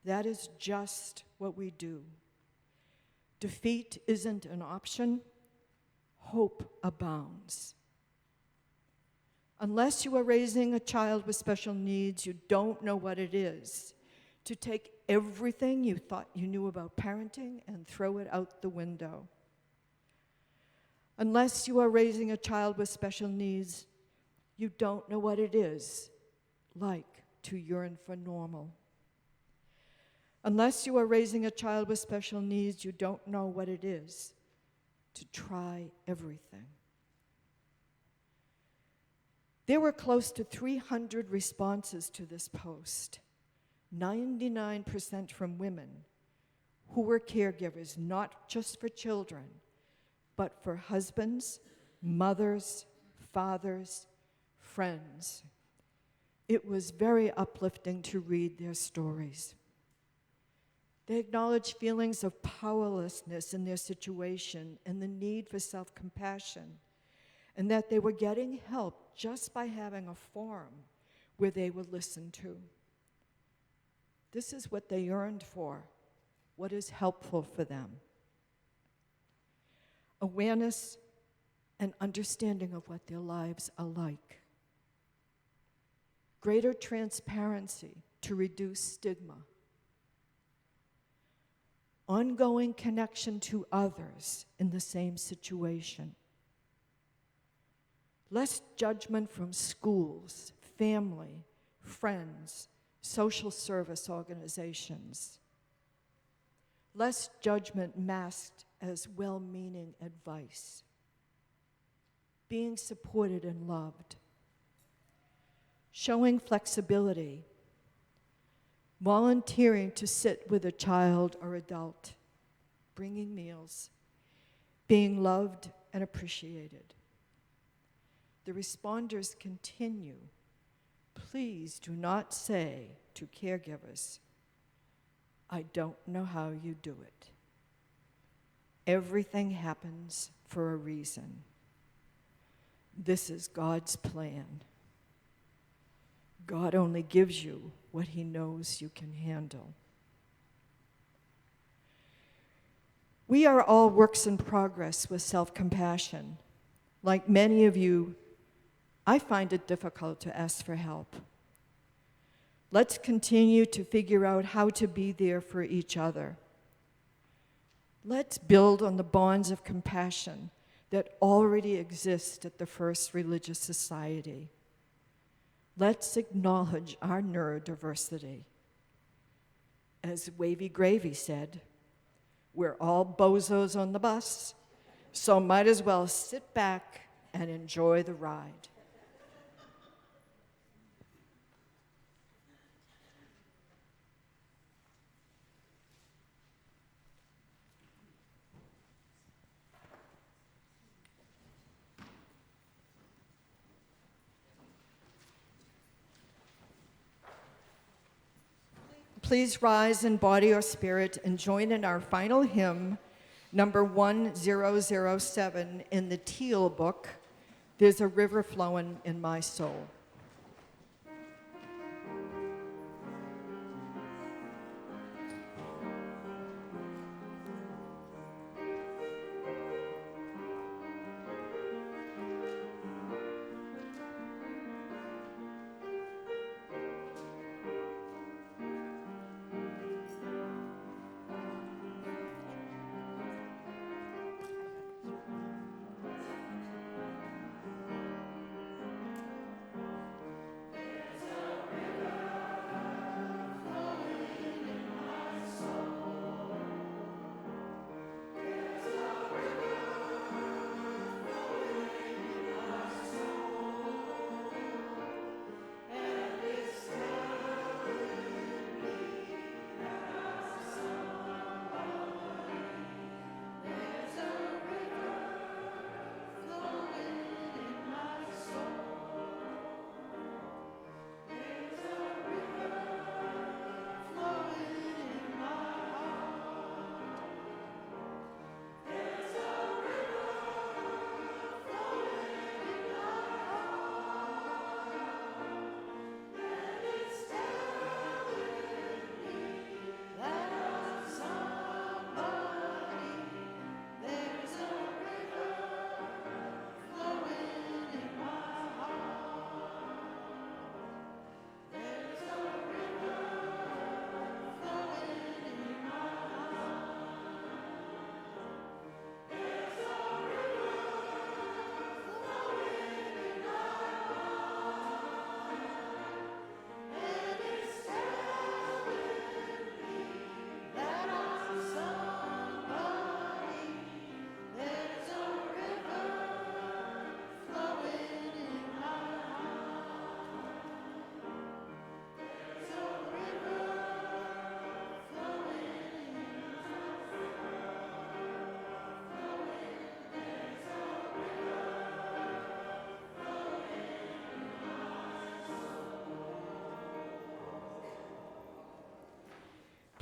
S2: That is just what we do. Defeat isn't an option. Hope abounds. Unless you are raising a child with special needs, you don't know what it is to take everything you thought you knew about parenting and throw it out the window. Unless you are raising a child with special needs, you don't know what it is like to yearn for normal. Unless you are raising a child with special needs, you don't know what it is to try everything. There were close to 300 responses to this post, 99% from women who were caregivers, not just for children, but for husbands, mothers, fathers, friends. It was very uplifting to read their stories. They acknowledged feelings of powerlessness in their situation and the need for self-compassion, and that they were getting help just by having a forum where they were listened to. This is what they yearned for, what is helpful for them. Awareness and understanding of what their lives are like. Greater transparency to reduce stigma. Ongoing connection to others in the same situation. Less judgment from schools, family, friends, social service organizations. Less judgment masked as well-meaning advice. Being supported and loved. Showing flexibility. Volunteering to sit with a child or adult. Bringing meals. Being loved and appreciated. The responders continue. Please do not say to caregivers, I don't know how you do it. Everything happens for a reason. This is God's plan. God only gives you what He knows you can handle. We are all works in progress with self-compassion. Like many of you, I find it difficult to ask for help. Let's continue to figure out how to be there for each other. Let's build on the bonds of compassion that already exist at the First Religious Society. Let's acknowledge our neurodiversity. As Wavy Gravy said, we're all bozos on the bus, so might as well sit back and enjoy the ride. Please rise in body or spirit and join in our final hymn, number 1007 in the Teal book, There's a River Flowing in My Soul.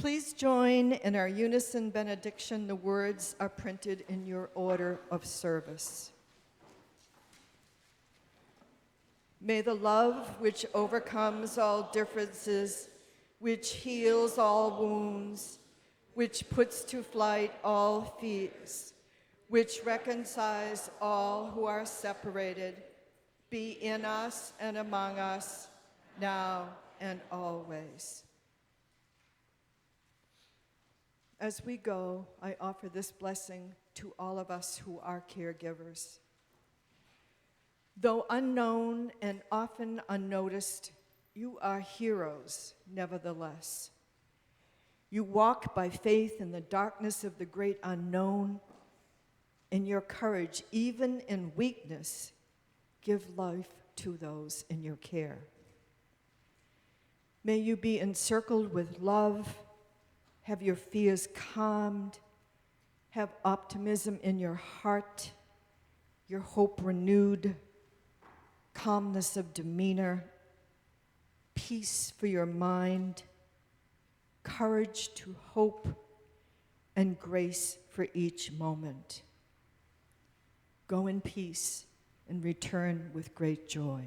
S2: Please join in our unison benediction. The words are printed in your order of service. May the love which overcomes all differences, which heals all wounds, which puts to flight all fears, which reconciles all who are separated, be in us and among us, now and always. As we go, I offer this blessing to all of us who are caregivers. Though unknown and often unnoticed, you are heroes nevertheless. You walk by faith in the darkness of the great unknown, and your courage, even in weakness, give life to those in your care. May you be encircled with love, have your fears calmed, have optimism in your heart, your hope renewed, calmness of demeanor, peace for your mind, courage to hope, and grace for each moment. Go in peace and return with great joy.